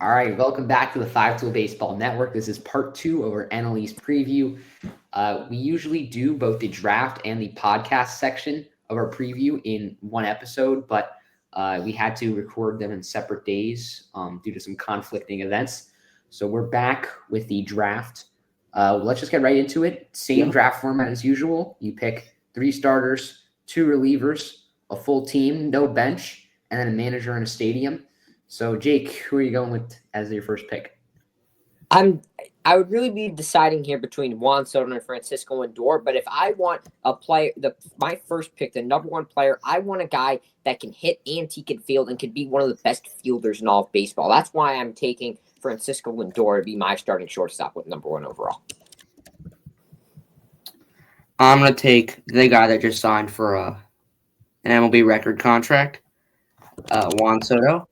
All right, welcome back to the Five Tool Baseball Network. This is part two of our NL East preview. We usually do both the draft and the podcast section of our preview in one episode, but we had to record them in separate days due to some conflicting events. So we're back with the draft. Let's just get right into it. Same draft format as usual. You pick 3 starters, 2 relievers, a full team, no bench, and then a manager in a stadium. So, Jake, who are you going with as your first pick? I would really be deciding here between Juan Soto and Francisco Lindor. But if I want a player, my first pick, the number one player, I want a guy that can hit and he can field and can be one of the best fielders in all of baseball. That's why I'm taking Francisco Lindor to be my starting shortstop with number 1 overall. I'm going to take the guy that just signed for an MLB record contract, Juan Soto.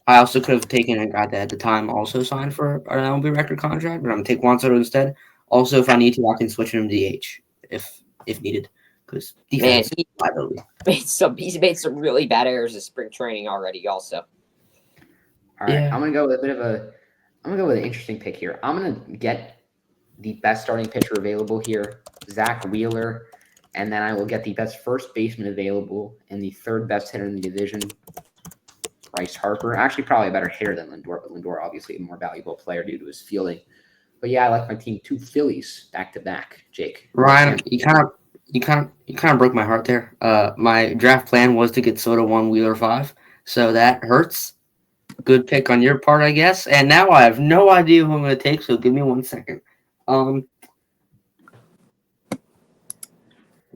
I also could have taken a guy that at the time also signed for an MLB record contract, but I'm going to take Juan Soto instead. Also, if I need to, I can switch him to DH if needed. Because defense he's made some really bad errors in spring training already also. All right, yeah. I'm going to go with an interesting pick here. I'm going to get the best starting pitcher available here, Zach Wheeler, and then I will get the best first baseman available and the third best hitter in the division, Bryce Harper. Actually, probably a better hitter than Lindor, but Lindor obviously a more valuable player due to his fielding. But yeah, I like my team 2 Phillies back to back. Jake, Ryan, you kind of broke my heart there. My draft plan was to get Soto 1, Wheeler 5, so that hurts. Good pick on your part, I guess. And now I have no idea who I'm going to take. So give me 1 second. You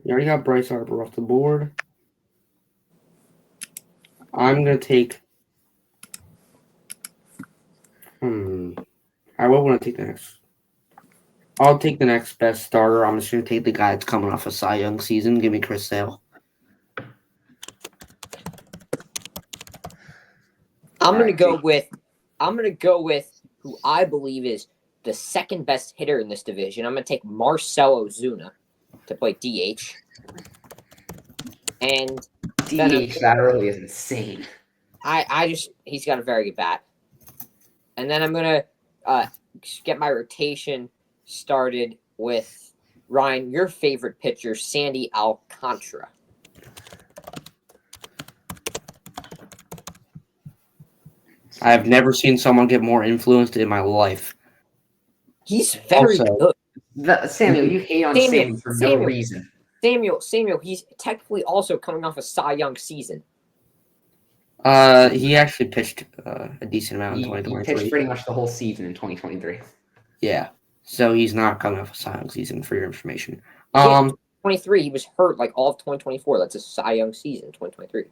already got Bryce Harper off the board. I'm going to take. I will want to take the next. I'll take the next best starter. I'm just going to take the guy that's coming off a Cy Young season. Give me Chris Sale. I'm going to go with who I believe is the second best hitter in this division. I'm going to take Marcell Ozuna to play DH. And DH that early is insane. He's got a very good bat. And then I'm going to get my rotation started with Ryan, your favorite pitcher, Sandy Alcantara. I've never seen someone get more influenced in my life. He's very good. Samuel, you hate on Samuel for no reason. Samuel, he's technically also coming off a Cy Young season. He actually pitched a decent amount in 2023. He pitched pretty much the whole season in 2023. Yeah, so he's not coming off a Cy Young season, for your information. 2023, he was hurt like all of 2024. That's a Cy Young season, 2023.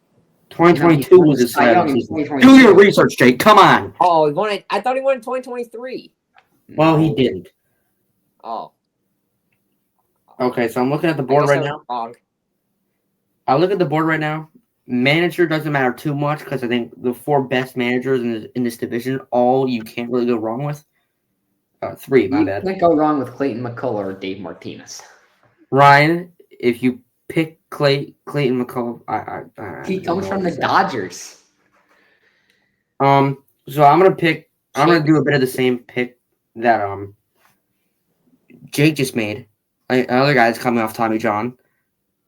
2022 was a Cy Young season. Do your research, Jake. Come on. Oh, I thought he won in 2023. Well, he didn't. Oh. Okay, so I'm looking at the board right now. Wrong. I look at the board right now. Manager doesn't matter too much because I think the 4 best managers in this division, all you can't really go wrong with. 3, my bad. You can't go wrong with Clayton McCullough or Dave Martinez. Ryan, if you pick Clayton McCullough, he comes from the Dodgers. So I'm gonna do a bit of the same pick that Jake just made. Another guy that's coming off Tommy John.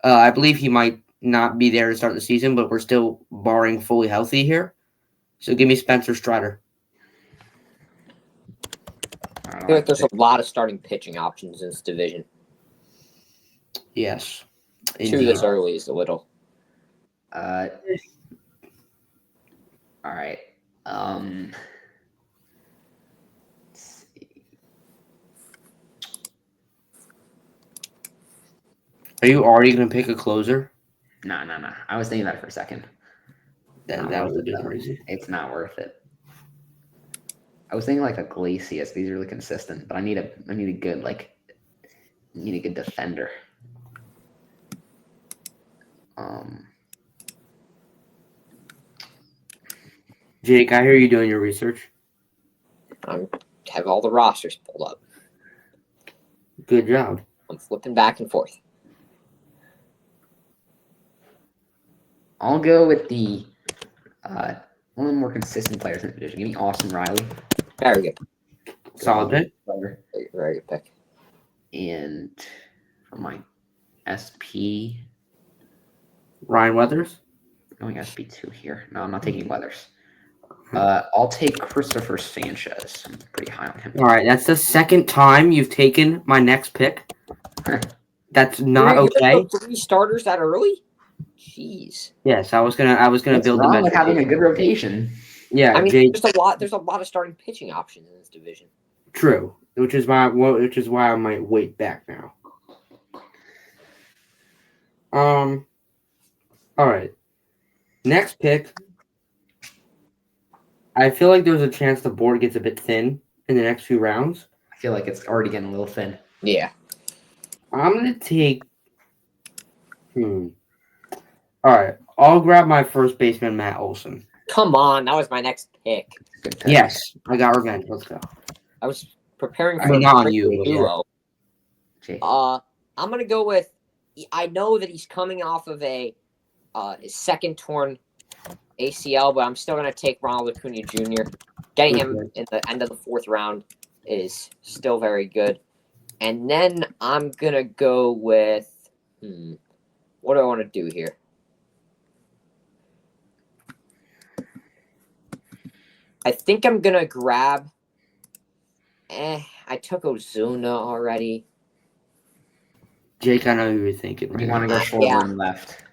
I believe he might not be there to start the season, but we're still barring fully healthy here. So give me Spencer Strider. I feel like there's a lot of starting pitching options in this division. Yes. 2 this early is a little. All right. Let's see. Are you already going to pick a closer? No. I was thinking about it for a second. That was a bit crazy. It's not worth it. I was thinking like Iglesias. These are really consistent, but I need a good defender. Jake, I hear you doing your research. I have all the rosters pulled up. Good job. I'm flipping back and forth. I'll go with the one of the more consistent players in the division. Give me Austin Riley. Very good. Solid pick. Player. Very good pick. And for my SP, Ryan Weathers. going SP2 here. No, I'm not taking Weathers. I'll take Christopher Sanchez. I'm pretty high on him. All right, that's the second time you've taken my next pick. That's not You're gonna okay. go 3 starters that early? Jeez. Yes, I was gonna What's build wrong the with having a rotation. good rotation? Yeah, I mean, Jay, there's a lot of starting pitching options in this division. true. Which is why I might wait back now. All right. Next pick. I feel like there's a chance the board gets a bit thin in the next few rounds. I feel like it's already getting a little thin. Yeah. I'm gonna take. All right. I'll grab my first baseman, Matt Olson. Come on, that was my next pick. Good pick. Yes, I got revenge. Let's go. I was preparing I for mean, a not on great you, but yeah. duo. Jake. I'm gonna go with. I know that he's coming off of his second torn ACL, but I'm still gonna take Ronald Acuna Jr. Getting him in the end of the 4th round is still very good. And then I'm gonna go with. What do I want to do here? I think I'm gonna grab. I took Ozuna already. Jake, I know you were thinking. You want to go Schwarber Yeah. and left.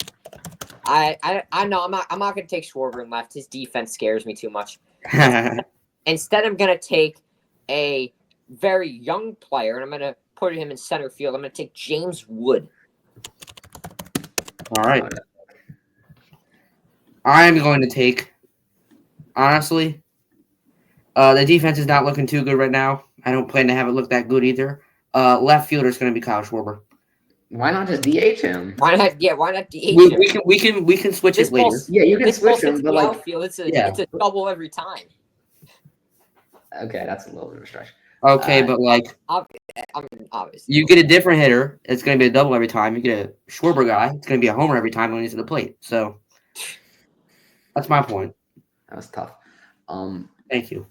I know I'm not gonna take Schwarber and left. His defense scares me too much. to. Instead, I'm gonna take a very young player and I'm gonna put him in center field. I'm gonna take James Wood. All right. I'm going to take. Honestly, the defense is not looking too good right now. I don't plan to have it look that good either. Left fielder is going to be Kyle Schwarber. Why not just DH him? Why not? Yeah, why not DH We, him? we can switch This it later. ball's- Yeah, you can This ball switch him, hits but the like, outfield. It's Yeah. a double every time. okay, that's a little bit of a stretch. Okay, but like I mean, obviously. you get a different hitter, it's going to be a double every time. You get a Schwarber guy, it's going to be a homer every time when he's at the plate. So that's my point. That was tough. Thank you.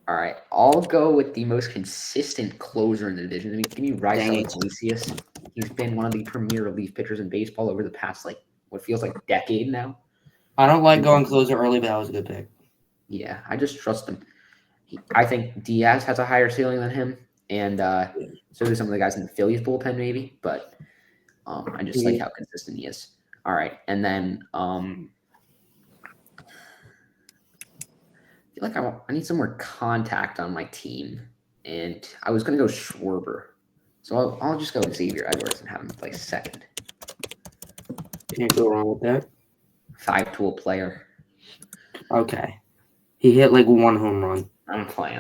All right, I'll go with the most consistent closer in the division. I mean, give me Dang Raisel it. Iglesias. He's been one of the premier relief pitchers in baseball over the past what feels like a decade now. I don't like going closer early, but that was a good pick. Yeah, I just trust him. I think Diaz has a higher ceiling than him, and so do some of the guys in the Phillies bullpen, maybe. But I just like how consistent he is. All right, and then I feel like I need some more contact on my team, and I was going to go Schwarber, so I'll just go with Xavier Edwards and have him play second. Can't go wrong with that. 5-tool player. Okay. He hit like 1 home run. I'm playing.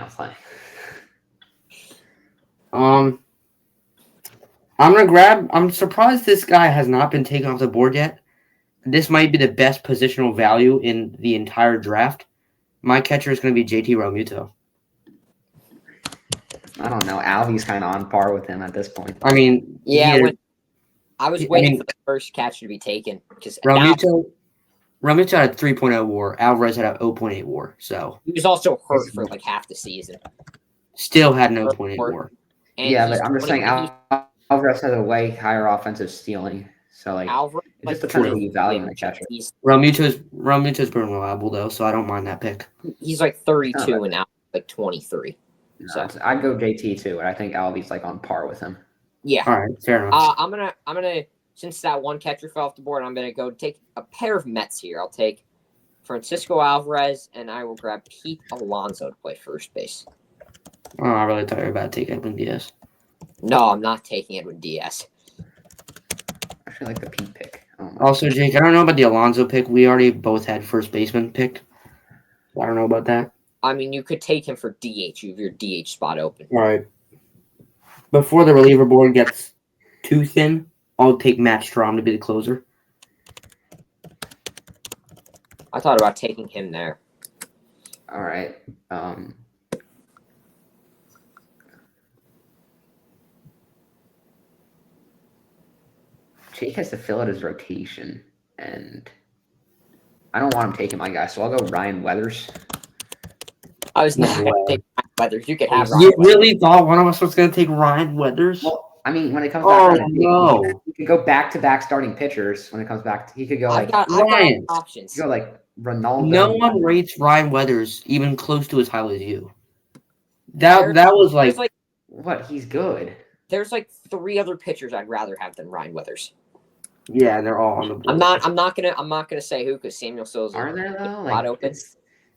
I'm surprised this guy has not been taken off the board yet. This might be the best positional value in the entire draft. My catcher is going to be JT Realmuto. I don't know. Alvy's kind of on par with him at this point. I mean, Yeah, I was waiting for the first catcher to be taken because Realmuto had a 3.0 WAR. Alvarez had a 0.8 WAR. So he was also hurt for like half the season. still had an 0.8 WAR. And Yeah, he's but I'm just saying Alvarez has a way higher offensive stealing. So like, Alvarez, it just depends on who you value in the yeah, catcher. Realmuto's been reliable though, so I don't mind that pick. He's like 32 Oh, and now like 23. So I'd go JT too, and I think Alvy's like on par with him. Yeah. All right, fair enough. I'm gonna since that one catcher fell off the board, I'm gonna go take a pair of Mets here. I'll take Francisco Alvarez and I will grab Pete Alonso to play first base. Oh, I really thought you were about to take Edwin Diaz. No, I'm not taking Edwin Diaz. I feel like the Pete pick. Also, Jake, I don't know about the Alonso pick. We already both had first baseman picked. I don't know about that. I mean, you could take him for DH. You have your DH spot open. All right. Before the reliever board gets too thin, I'll take Matt Strahm to be the closer. I thought about taking him there. All right. Jake has to fill out his rotation, and I don't want him taking my guy, so I'll go Ryan Weathers. I was not No going to way. take Ryan Weathers. You could have You Ryan You Weathers. really thought one of us was going to take Ryan Weathers? Well, I mean, when it comes Oh, back to no. he could go back-to-back starting pitchers. When it comes back, he could go I've like got Ryan. options. go like Ronaldo. No one rates Ryan Weathers even close to as highly as you. That was There's like What? He's good. there's like 3 other pitchers I'd rather have than Ryan Weathers. yeah, they're all on the board. I'm not gonna say who because Samuel Sills Are there though? wide Like open.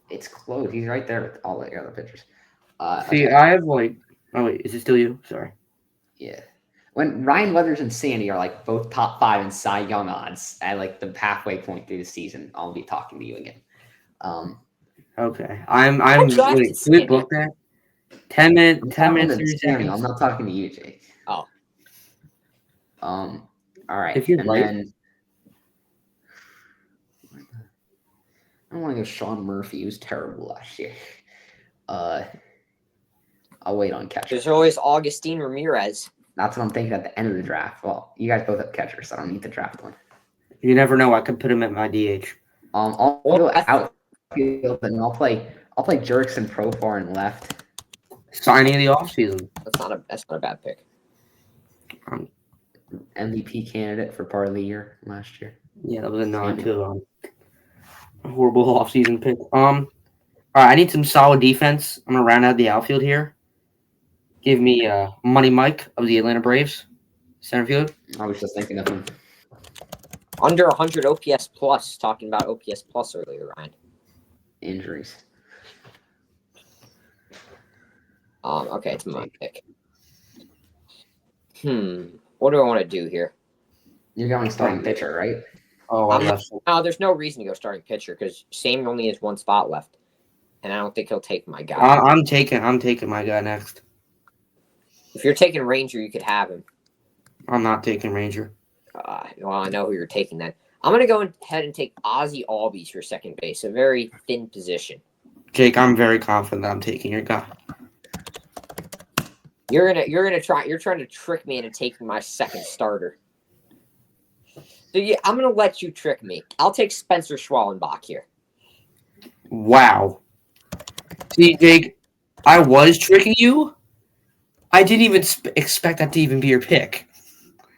it's close. He's right there with all the other pitchers. See, Okay. I have like. Oh wait, is it still you? Sorry. Yeah. When Ryan Weathers and Sandy are like both top 5 in Cy Young odds at like the halfway point through the season, I'll be talking to you again. Okay, I'm. drafted Wait, can we Sammy. book that? 10 I'm minutes. talking to 30 Samuel, I'm seconds. not talking to you, Jake. Oh. All right. If you're and right. then I don't want to go Sean Murphy. He was terrible last year. I'll wait on catcher. There's always Augustine Ramirez. That's what I'm thinking at the end of the draft. Well, you guys both have catchers, so I don't need to draft one. You never know. I could put him at my DH. I'll go outfield and I'll play Jerickson Profar in left. Signing of the offseason. That's not a bad pick. MVP candidate for part of the year last year. Yeah, that was a nod to a horrible offseason pick. All right, I need some solid defense. I'm gonna round out the outfield here. Give me Money Mike of the Atlanta Braves, center field. I was just thinking of him. Under 100 OPS plus. Talking about OPS plus earlier, Ryan. Injuries. Okay, it's my pick. What do I want to do here? You're going starting pitcher, right? Oh, I left. No, there's no reason to go starting pitcher because Samuel only has 1 spot left, and I don't think he'll take my guy. I'm taking my guy next. If you're taking Ranger, you could have him. I'm not taking Ranger. Well, I know who you're taking then. I'm gonna go ahead and take Ozzy Albies for second base, a very thin position. I'm very confident that I'm taking your guy. You're trying to trick me into taking my second starter. So yeah, I'm gonna let you trick me. I'll take Spencer Schwallenbach here. Wow. See, Jake, I was tricking you. I didn't even expect that to even be your pick.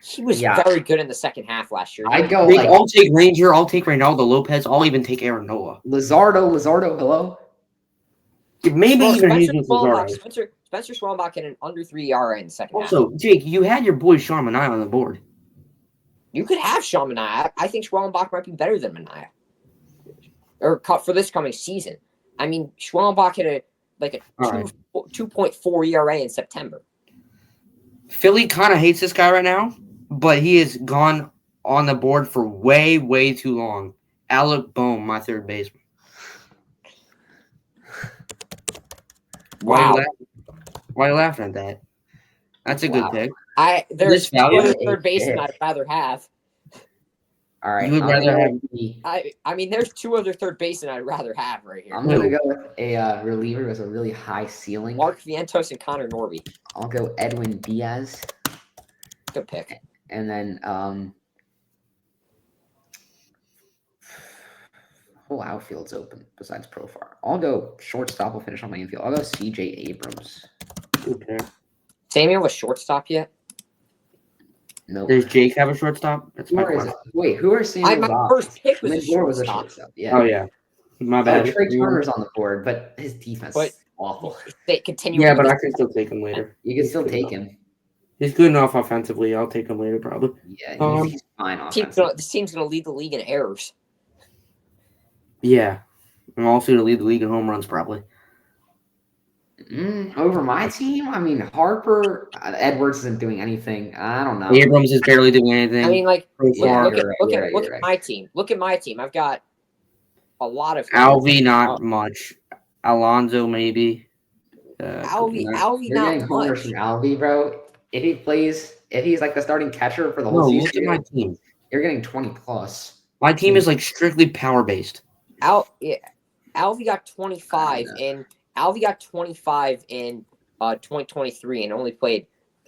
He was Yeah. very good in the second half last year. I'd go Jake, like I'll take Ranger. I'll take Reynaldo Lopez. I'll even take Aaron Nola. Lizardo, hello? Maybe Well, even Spencer Jesus Schwallenbach, Lizardo. Spencer Schwallenbach had an under 3 ERA in the second half. Also, Jake, you had your boy Sean Manaea on the board. You could have Sean Manaea. I think Schwallenbach might be better than Manaea. Or for this coming season. I mean, Schwallenbach had a All right. 2.4 ERA in September. Philly kind of hates this guy right now, but he has gone on the board for way, way too long. Alec Boehm, my third baseman. Wow. Why are you laughing at that? That's a Wow. good pick. There's This value other is third baseman big. I'd rather have. All right. You would I'm rather gonna have- go with the- I mean, there's 2 other third basemen I'd rather have right here. I'm gonna go with a reliever with a really high ceiling. Mark Vientos and Connor Norby. I'll go Edwin Diaz, Good pick. and then whole outfield's open besides Profar. I'll go shortstop. We'll finish on my infield. I'll go C.J. Abrams. Good pick. Samuel a shortstop yet? No. Does Jake have a shortstop? That's my Who is question. it? Wait, who are Samuel's My options? first pick was a Lindor was a shortstop. shortstop. Yeah. Oh, yeah. My Oh, bad. Trey Turner's on the board, but his defense But- is awful. They continue. Yeah, but I can still take him later. You can He's still good take enough. him. He's good enough offensively. I'll take him later, probably. Yeah, Um, he's fine offensively. This team's gonna lead the league in errors. Yeah. I'm also going to lead the league in home runs, probably. Over my team? I mean, Harper, Edwards isn't doing anything. I don't know. Abrams is barely doing anything. I mean, like Profar. look you're at right. my team. Look at my team. I've got a lot of Alvy, not much. Alonzo, maybe. Alvy You're getting not homers much. from Alvey, bro. If he's like the starting catcher for the No, whole look season, at my team. you're getting 20 plus. My team is like strictly power based. Alvy got 25 in 2023 and only played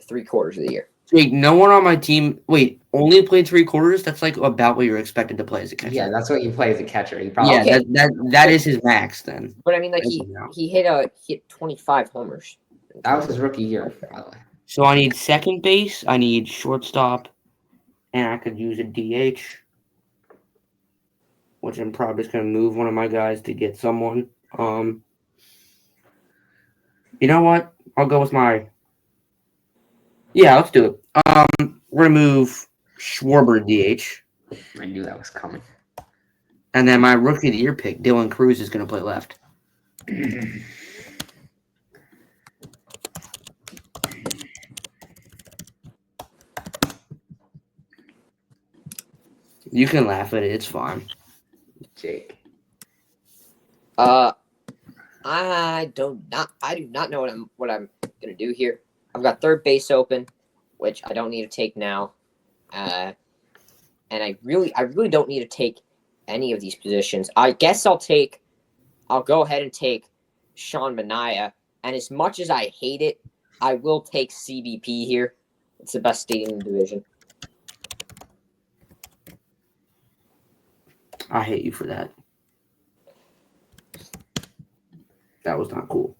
3/4 of the year. Jake, no one on my team. Wait, only played 3/4. That's like about what you're expected to play as a catcher. Yeah, that's what you play as a catcher. You probably Yeah, Okay. that is his max then. But I mean, like As of now. he hit 25 homers. that was his rookie year, by the way. So I need second base, I need shortstop, and I could use a DH, which I'm probably just gonna move one of my guys to get someone. You know what? I'll go with my. Yeah, let's do it. We're gonna move Schwarber DH, I knew that was coming. and then my rookie of the year pick, Dylan Cruz, is gonna play left. You can laugh at it; it's fine. Jake. I do not know what I'm gonna do here. I've got third base open, which I don't need to take now. And I really don't need to take any of these positions. I guess I'll go ahead and take Sean Manaea. And as much as I hate it, I will take CBP here. It's the best stadium in the division. I hate you for that. That was not cool.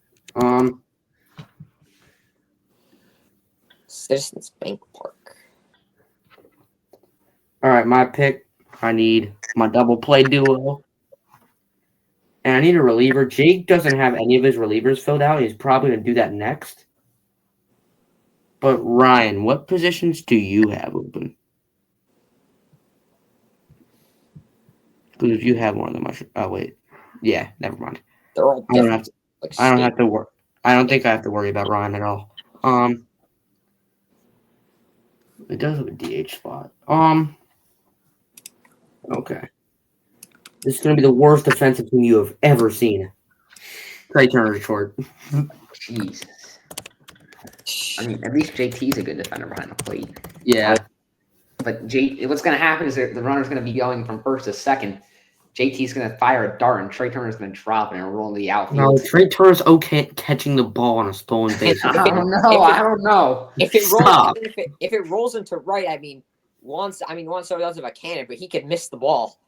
Citizens Bank Park. All right, my pick. I need my double play duo. And I need a reliever. Jake doesn't have any of his relievers filled out. He's probably going to do that next. But Ryan, what positions do you have open? Because you have one of them. Oh, wait. Yeah, never mind. They're all I don't different. have to. I don't have to worry. I don't think I have to worry about Ryan at all. It does have a DH spot. Okay. This is going to be the worst defensive team you have ever seen. Trey Turner's short. Jesus. I mean, at least JT's a good defender behind the plate. Yeah. But what's going to happen is that the runner's going to be going from first to second. JT's going to fire a dart, and Trey Turner's going to drop it and roll into the outfield. No, Trey Turner's okay at catching the ball on a stolen base. I don't know. If it Stop. rolls, if it rolls into right, Juan Soto doesn't have a cannon, but he could miss the ball.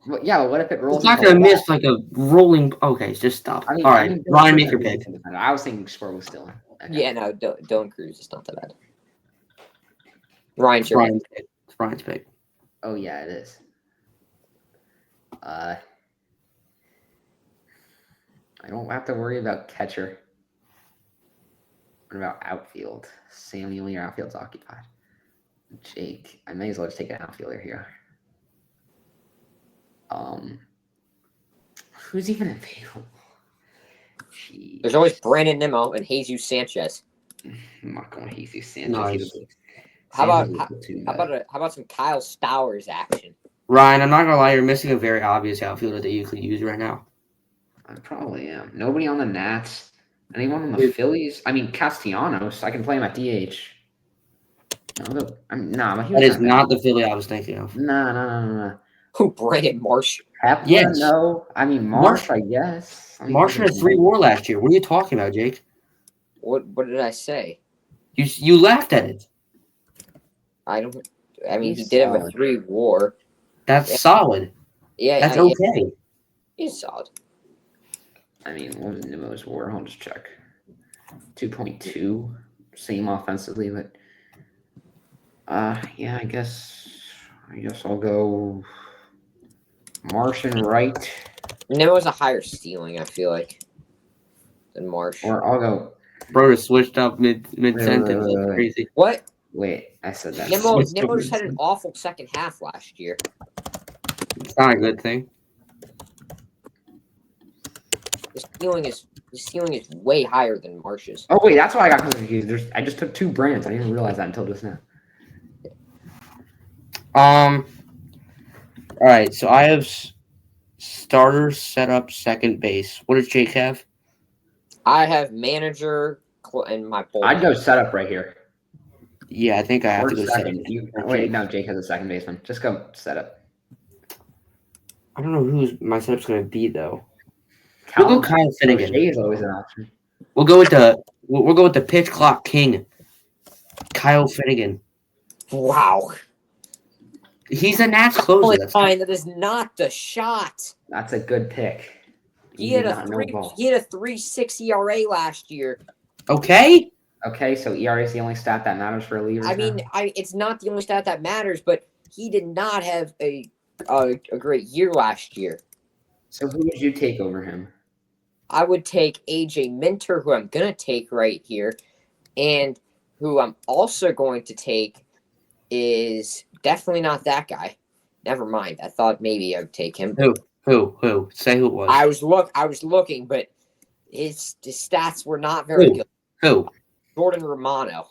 Well, yeah, but what if it rolls? He's not into going to left? miss like a rolling. Okay, just stop. I mean, All right, Ryan, make your Dylan pick. Cruz is I was thinking Spur was still in. Okay. Yeah, no, Dylan Cruz is not that bad. Ryan's your Ryan's pick. It's Ryan's pick. Oh yeah, it is. I don't have to worry about catcher. What about outfield? Samuel, your outfield's occupied. Jake, I may as well just take an outfielder here. Who's even available? Jeez. There's always Brandon Nimmo and Jesus Sanchez. I'm not going Jesus Sanchez. Nice. How about Too how bad. about some Kyle Stowers action? Ryan, I'm not going to lie. You're missing a very obvious outfielder that you could use right now. I probably am. Nobody on the Nats. Anyone on the Phillies? I mean, Castellanos. I can play him at DH. Nah, That is not the Philly I was thinking of. Nah. Who, Brandon Marsh? Kepler, Yes. no. I mean, Marsh, I guess. I mean, Marshall had 3 WAR last year. What are you talking about, Jake? What did I say? You laughed at it. I mean, He's he did have a solid. 3 WAR. That's Yeah. solid. Yeah, That's yeah, okay. he's solid. I mean, what was Nimmo's WAR? I'll just check. 2.2. Same offensively, but yeah, I guess I'll go Marsh and Wright. Nimmo's a higher ceiling, I feel like, than Marsh. Or I'll go Bro just switched up mid sentence. wait. That's crazy. What? wait, I said that. Nimmo What's just the had an awful second half last year. It's not a good thing. The ceiling is way higher than Marsh's. Oh wait, that's why I got confused. I just took 2 brands. I didn't realize that until just now. All right, so I have starters set up second base. What does Jake have? I have manager and my bullpen. I'd go setup right here. Yeah, I think I have Or to go second. second. Wait, no, Jake has a second baseman. Just go setup. I don't know who my setup's going to be though. We'll go Kyle Finnegan. O'Shea is always an option. We'll go with the pitch clock king. Kyle Finnegan. Wow. He's a Nats Only closer. That's fine. That is not the shot. That's a good pick. He You had did a not know three. ball. He had a 3.6 ERA last year. okay. Okay, so ERA is the only stat that matters for relievers. I mean, it's not the only stat that matters, but he did not have a great year last year. So who would you take over him? I would take AJ Minter, who I'm gonna take right here, and who I'm also going to take is definitely not that guy. Never mind. I thought maybe I would take him. Who? Say who it was. I was looking, but his stats were not very good. Who? Jordan Romano.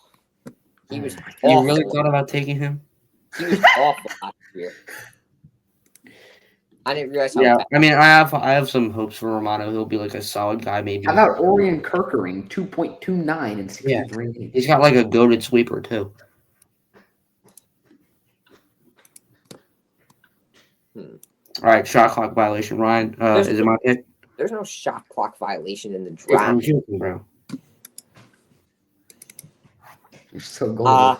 He was You awful. really thought about taking him? He was awful last year. I didn't realize how Yeah, bad. I mean, I have some hopes for Romano. He'll be like a solid guy, maybe. How about Orion Kerkering, 2.29 and 63 innings? He's got like a goated sweeper too. Hmm. All right, shot clock violation. Ryan, There's- is it my pick? There's no shot clock violation in the I'm draft. joking, bro. You're so golden.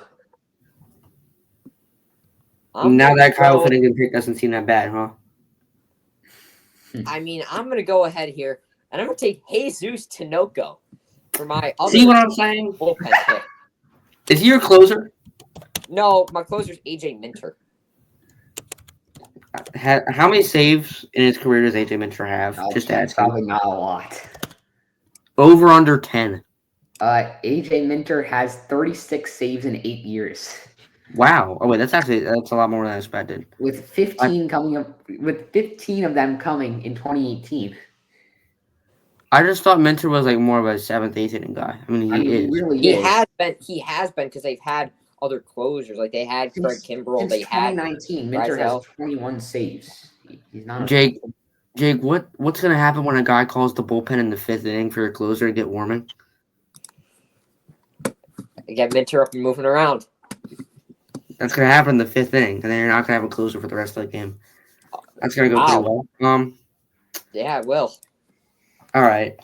Now that Kyle go, Finnegan pick doesn't seem that bad, huh? I mean, I'm gonna go ahead here, and I'm gonna take Jesus Tinoco for my other See what I'm saying? bullpen pick. Is he your closer? No, my closer's AJ Minter. How many saves in his career does AJ Minter have? Just That's asking. probably not a lot. Over under 10. AJ Minter has 36 saves in 8 years, Wow. Oh wait, that's a lot more than I expected. with 15 of them coming in 2018. I just thought Minter was like more of a seventh, eighth inning guy. I mean, he is. Really He is. has been because they've had other closers, like they had Craig Kimbrell, Since they had 2019, Minter Drysdale. has 21 saves. He's not a Jake, what's gonna happen when a guy calls the bullpen in the fifth inning for a closer to get warming? get Minter up and moving around. That's gonna happen in the fifth inning, and then you're not gonna have a closer for the rest of the game. That's gonna go pretty well. Yeah, it will. All right.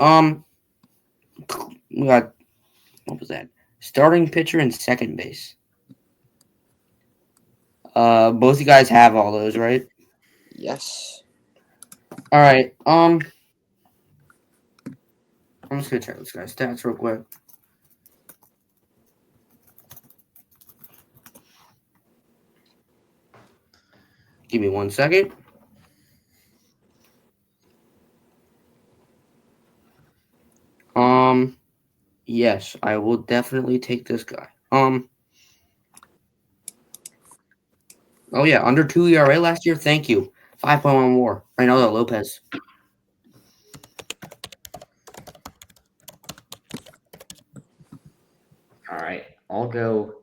We got what was that? Starting pitcher and second base. Both you guys have all those, right? Yes. All right. I'm just gonna check this guy's stats real quick. Give me 1 second. Yes, I will definitely take this guy. Oh yeah, under 2 ERA last year. Thank you. 5.1 WAR. Reynaldo Lopez. All right, I'll go.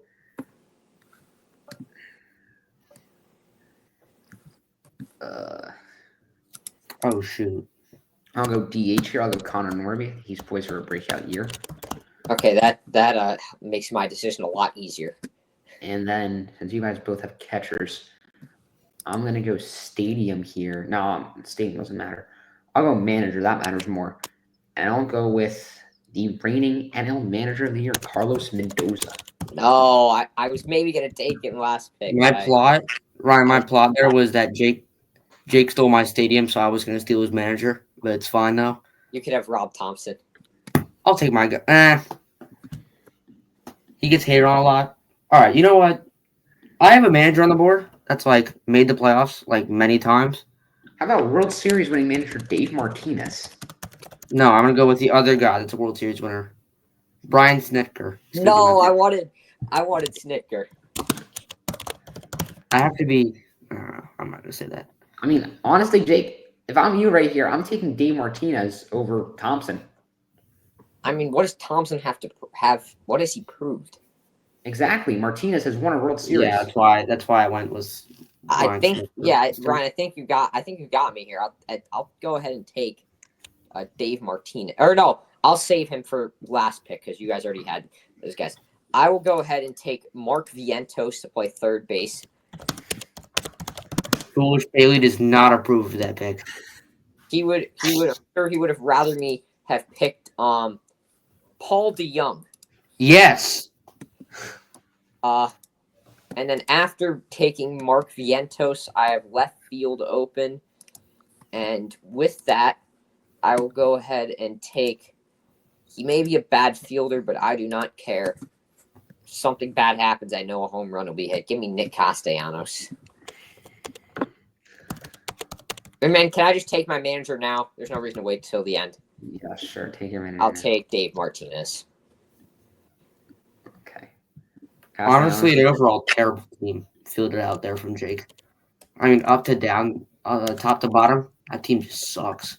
Oh shoot. I'll go DH here. I'll go Connor Norby. He's poised for a breakout year. Okay, that makes my decision a lot easier. And then, since you guys both have catchers, I'm gonna go stadium here. No, stadium doesn't matter. I'll go manager. That matters more. And I'll go with the reigning NL Manager of the Year, Carlos Mendoza. No, I was maybe gonna take it last pick. My plot there was that Jake stole my stadium, so I was gonna steal his manager, but it's fine though. You could have Rob Thompson. I'll take my guy. He gets hated on a lot. All right, you know what? I have a manager on the board that's like made the playoffs like many times. How about World Series winning manager Dave Martinez? No, I'm gonna go with the other guy that's a World Series winner, Brian Snitker. No, I wanted Snitker. I have to be. I'm not gonna say that. I mean, honestly, Jake, if I'm you right here, I'm taking Dave Martinez over Thompson. I mean, what does Thompson have to have? What has he proved? Exactly. Martinez has won a World Series. Yeah, that's why I went with. I think, yeah, Ryan. I think you got me here. I'll go ahead and take Dave Martinez. Or no, I'll save him for last pick because you guys already had those guys. I will go ahead and take Mark Vientos to play third base. Foolish Bailey does not approve of that pick. He would. I'm sure he would have rather me have picked Paul DeYoung. Yes. And then after taking Mark Vientos, I have left field open. And with that, I will go ahead and take. He may be a bad fielder, but I do not care. Something bad happens, I know a home run will be hit. Give me Nick Castellanos. And man, can I just take my manager now? There's no reason to wait till the end. Yeah, sure. Take your minute. I'll take Dave Martinez. Okay. Honestly, an overall terrible team fielded out there from Jake. I mean, up to down, top to bottom, that team just sucks.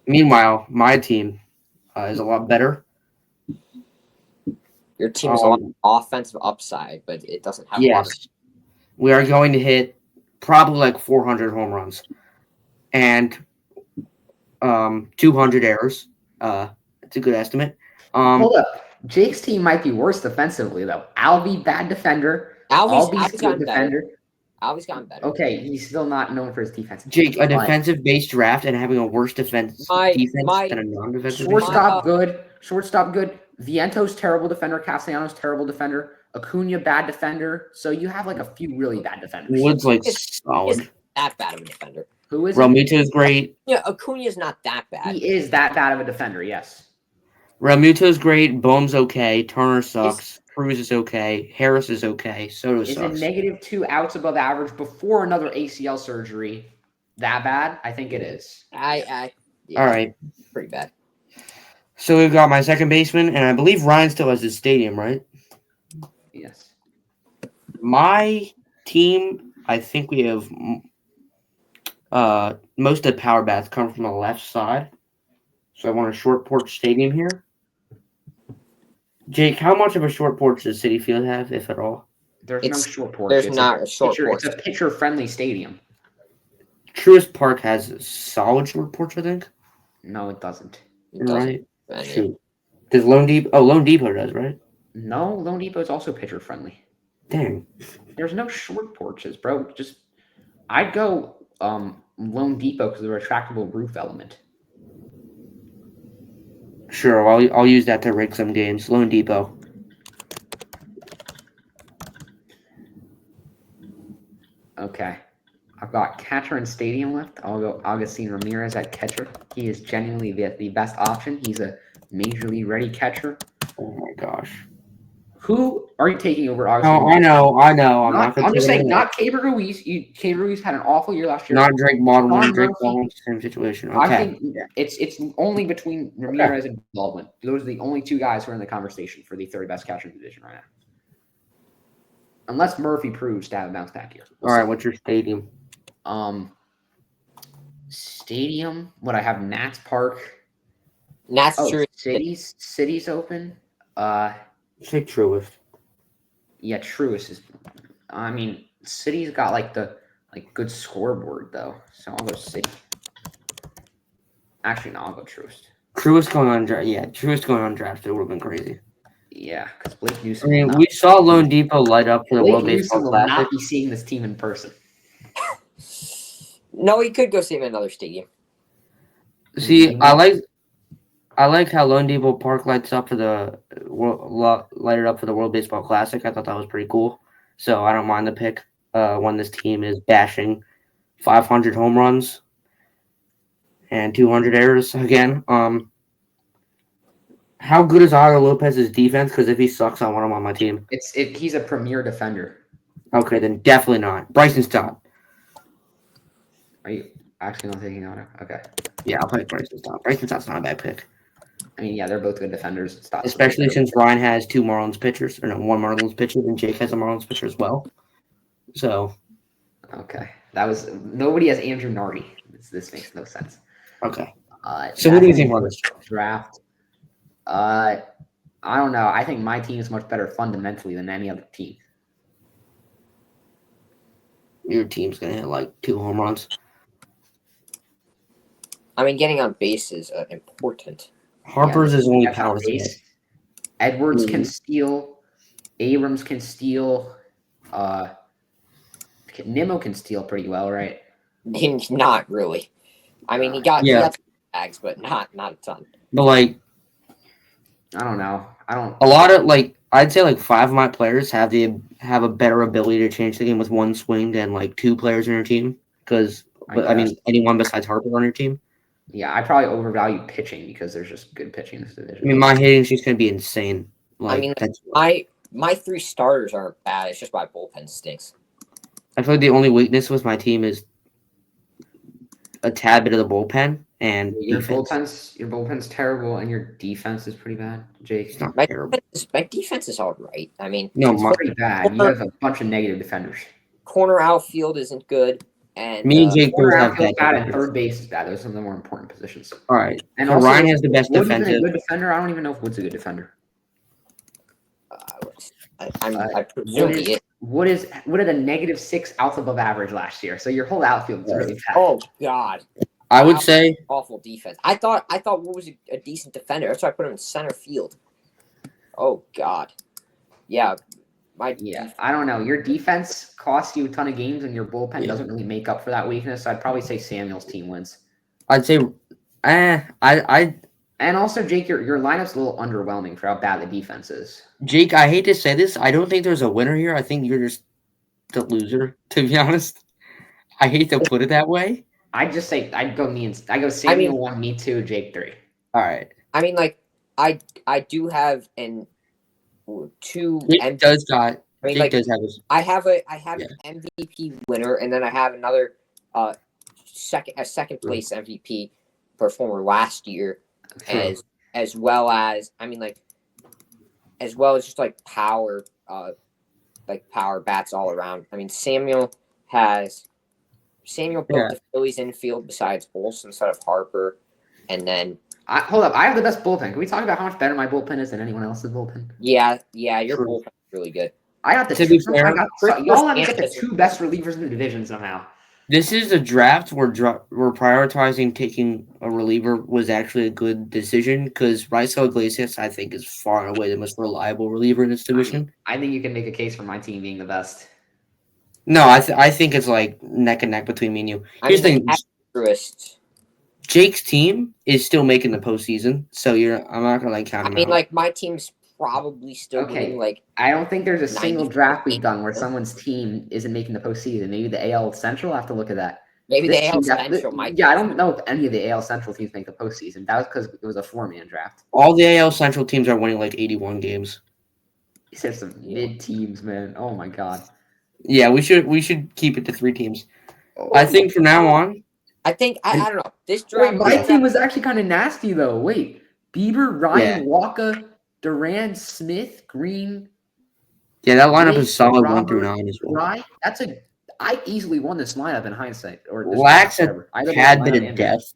Meanwhile, my team is a lot better. Your team has a lot of offensive upside, but it doesn't have a lot of. Yes, we are going to hit probably like 400 home runs and 200 errors. It's a good estimate. Hold up. Jake's team might be worse defensively, though. Albie, bad defender. Albie's good defender. Albie's gotten better. Okay, he's still not known for his defense. Jake, a defensive-based draft and having a worse defense than a non-defensive. Shortstop good. Shortstop good. Vientos, terrible defender. Castellanos, terrible defender. Acuna, bad defender. So you have like a few really bad defenders. Wood's like solid. Isn't that bad of a defender. Who is Realmuto is great. Yeah, Acuna's not that bad. He is that bad of a defender, yes. Realmuto is great. Bohm's okay. Turner sucks. Cruz is okay. Harris is okay. Soto sucks. Is a -2 outs above average before another ACL surgery that bad? I think it is. Yeah, all right. Pretty bad. So we've got my second baseman, and I believe Ryan still has his stadium, right? Yes. My team, I think we have most of the power bats come from the left side. So I want a short porch stadium here. Jake, how much of a short porch does Citi Field have, if at all? There's no short porch. There's not a short porch. It's a pitcher-friendly stadium. Truist Park has a solid short porch, I think. No, it doesn't. Right? Shoot. Does Lone Depot? Oh, Lone Depot does, right? No, Lone Depot is also pitcher-friendly. Dang. There's no short porches, bro. I'd go Lone Depot because of the retractable roof element. Sure, I'll use that to rig some games. Lone Depot. Okay. I've got catcher and stadium left. I'll go Augustine Ramirez at catcher. He is genuinely the best option. He's a major league ready catcher. Oh my gosh. Who are you taking over Augustine? Oh, I know. I'm just saying, not Caber Ruiz. Caber Ruiz had an awful year last year. Not Drake Baldwin. Drake Baldwin, same situation. Okay. I think it's only between Ramirez and Baldwin. Those are the only two guys who are in the conversation for the third best catcher position right now. Unless Murphy proves to have a bounce back year. All right, what's your stadium? Stadium. What I have Nats Park. Nats City's open. Say Truist. Yeah, Truist is. I mean, City's got the good scoreboard though, so I'll go City. Actually, no, I'll go Truist. Truist going on draft. Yeah, Truist going on draft. It would have been crazy. Yeah, because Blake Newsom. I mean, we saw Lone Depot light up for the World Baseball Classic. Will not be seeing this team in person. No, he could go see him in another stadium. See, I like how Lone Depot Park lights up for the lighted up for the World Baseball Classic. I thought that was pretty cool. So I don't mind the pick when this team is bashing 500 home runs and 200 errors again. How good is Ira Lopez's defense? Because if he sucks, I want him on my team. He's a premier defender. Okay, then definitely not. Bryson Stott. Are you actually not taking Otto? Okay. Yeah, I'll pick Bryson Stott. Bryson Stott's not a bad pick. I mean, yeah, they're both good defenders. Especially since Ryan has two Marlins pitchers, or no, one Marlins pitcher, and Jake has a Marlins pitcher as well. So. Okay. Nobody has Andrew Nardi. This makes no sense. Okay. So what do you think on this draft? I don't know. I think my team is much better fundamentally than any other team. Your team's going to hit like 2 home runs. I mean, getting on base is important. Harper's is only power. Edwards can steal. Abrams can steal. Nimmo can steal pretty well, right? Not really. I mean, he got bags, but not a ton. But I don't know. I don't. A lot of I'd say like 5 of my players have a better ability to change the game with one swing than like 2 players on your team. Because I guess. mean anyone besides Harper on your team. Yeah, I probably overvalue pitching because there's just good pitching in this I division. mean my hitting's just gonna be insane. I mean, That's my 3 starters aren't bad. It's just my bullpen stinks. I feel like the only weakness with my team is a tad bit of the bullpen and Your defense. bullpen's terrible, and your defense is pretty bad, Jake. It's not My terrible. defense is all right. I mean, No, It's my, pretty bad. You have a bunch of negative defenders. corner outfield isn't good, and me and Jake both Corner have outfield's bad bad, and defenders. third base is bad. Those are some of the more important positions. All right. And So also, Ryan has the best Wood's even defensive. a good defender. I don't even know if Wood's a good defender. I presume Wood he is. Wood had a -6 outs above average last year, so your whole outfield is really bad. Oh God, I would say awful defense. I thought Wood was a decent defender. That's why I put him in center field. Oh God, yeah, Yeah, I don't know. Your defense costs you a ton of games, and your bullpen doesn't really make up for that weakness. So I'd probably say Samuel's team wins. I And also, Jake, your lineup's a little underwhelming for how bad the defense is. Jake, I hate to say this, I don't think there's a winner here. I think you're just the loser, to be honest. I hate to put it that way. I'd just say I'd go Samuel 1, me 2, Jake 3. All right. I mean, like I do have an 2 Jake does got I mean, Jake like does have his I have Yeah. an MVP winner, and then I have another second place MVP performer last year, as well as just like power bats all around. I mean, Samuel built the Phillies infield besides Olsen instead of Harper, and then Hold up, I have the best bullpen. Can we talk about how much better my bullpen is than anyone else's bullpen? your True. bullpen is really good. I got the To be two, fair, y'all let me get the 2 best relievers in the division somehow. This is a draft where we're prioritizing taking a reliever was actually a good decision because Raisel Iglesias, I think, is far and away the most reliable reliever in this division. I think you can make a case for my team being the best. No, I think it's like neck and neck between me and you. Here's the thing. Asterisk. Jake's team is still making the postseason, so I'm not gonna count I him mean, out. like my team's probably still Okay. winning. Like I don't think there's a single 90. draft we've done where someone's team isn't making the postseason. Maybe the AL Central. I have to look at that. maybe This the AL team definitely- Central might. Yeah, I don't know if any of the AL Central teams make the postseason. That was because it was a 4-man draft. All the AL Central teams are winning like 81 games. These are some mid teams, man. Oh my god. Yeah, we should keep it to 3 teams. Oh, I think from now on, I think I don't know. This Wait, draft. my team was actually kind of nasty though. Wait, Bieber, Ryan, Walker, Duran, Smith, Green, yeah, that lineup Nick, is solid 1 Robert, through 9 as well. Ryan. I easily won this lineup in hindsight. Or this Lacks draft, a whatever. I tad lineup bit of and depth.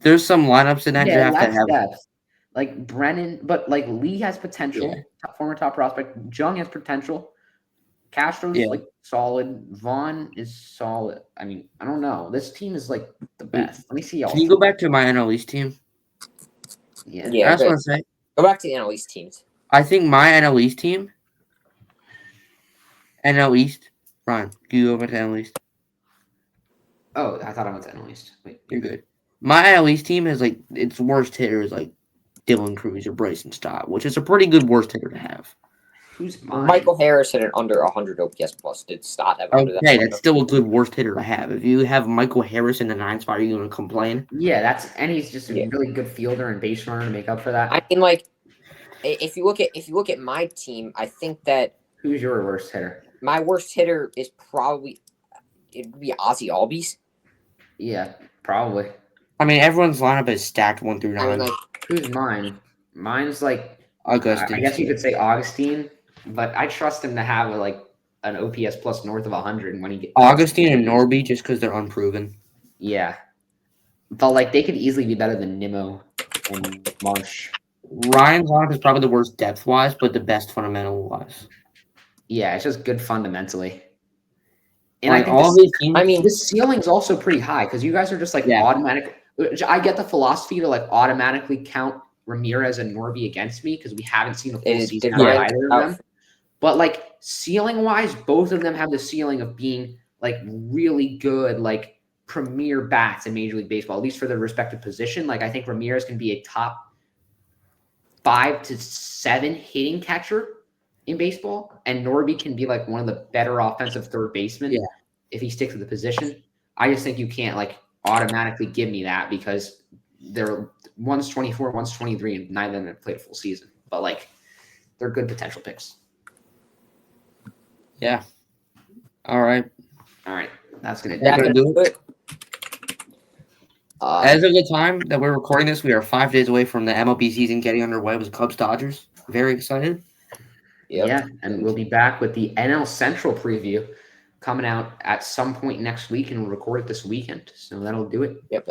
There's some lineups in that Yeah, draft that lacks have depth. Like Brennan, but like Lee has potential. Yeah. Former top prospect. Jung has potential. Castro's Yeah. like solid. Vaughn is solid. I mean, I don't know. This team is like the best. Let me see y'all. Can you go back to my NL East team? Yeah. Yeah, That's good. what I'm saying. Go back to the NL East teams. I think my NL East team, NL East, Ryan, can you go back to NL East? Oh, I thought I went to NL East. Wait. You're good. My NL East team is like its worst hitter is like Dylan Cruz or Bryson Stott, which is a pretty good worst hitter to have. Who's mine? Michael Harris had an under 100 OPS plus. Did Stott have under that? Okay, that's still a good worst hitter to have. If you have Michael Harris in the 9th spot, are you going to complain? Yeah, and he's just a Yeah. really good fielder and base runner to make up for that. I mean, like, if you look at my team, I think that Who's your worst hitter? my worst hitter is probably it'd be Ozzy Albies. Yeah, probably. I mean, everyone's lineup is stacked 1 through 9. I mean, like, Who's mine? Mine's like Augustine. I guess you could say Augustine, but I trust him to have like an OPS plus north of 100 when he gets Augustine and Norby just because they're unproven. Yeah, but like they could easily be better than Nimmo and Marsh. Ryan's lineup is probably the worst depth wise, but the best fundamental wise. Yeah, it's just good fundamentally. And Like I think all this, these teams, I mean, the ceiling's also pretty high because you guys are just like Yeah. automatic. I get the philosophy to like automatically count Ramirez and Norby against me because we haven't seen a full It is season different. out of either of them. But like ceiling wise, both of them have the ceiling of being like really good, like premier bats in Major League Baseball, at least for their respective position. Like I think Ramirez can be a top 5 to 7 hitting catcher in baseball, and Norby can be like one of the better offensive third basemen Yeah. if he sticks to the position. I just think you can't like automatically give me that because they're one's 24, one's 23, and neither of them have played a full season. But like they're good potential picks. Yeah. All right. All right, that's gonna That's do it. gonna do it. As of the time that we're recording this, we are 5 days away from the MLB season getting underway with Cubs Dodgers. Very excited. Yep. Yeah, and we'll be back with the NL Central preview coming out at some point next week, and we'll record it this weekend. So that'll do it. Yep.